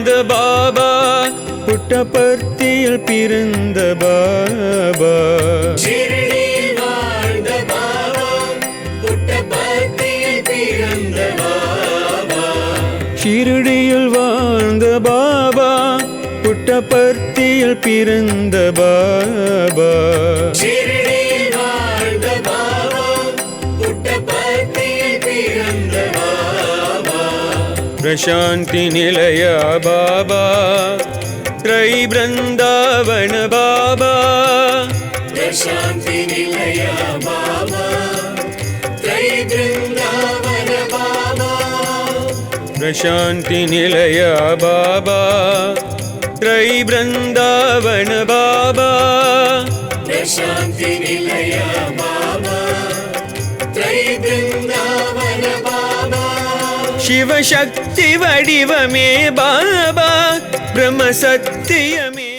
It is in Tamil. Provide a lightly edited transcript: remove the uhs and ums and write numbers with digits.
வாழ்ந்த பாபா புட்டபர்த்தியில் பிறந்த பாபா ஷிரடியில் வாழ்ந்த பாபா புட்டபர்த்தியில் பிறந்த பாபா ஷிரடியில் வாழ்ந்த பாபா புட்டபர்த்தியில் பிறந்த பாபா ஷிரடியில் வாழ்ந்த பாபா புட்டபர்த்தியில் பிறந்த பாபா பிரசாந்தி நிலைய பாபா த்ரை பிருந்தாவன பாபா பிரசாந்தி நிலைய பாபா த்ரை பிருந்தாவன பாபா பிரசாந்தி நிலைய பாபா த்ரை பிருந்தாவன பாபா பிரசாந்தி நிலைய பாபா த்ரை பிருந்தாவன பாபா சிவசக்தி வடிவமே பாபா பிரம்ம சத்தியமே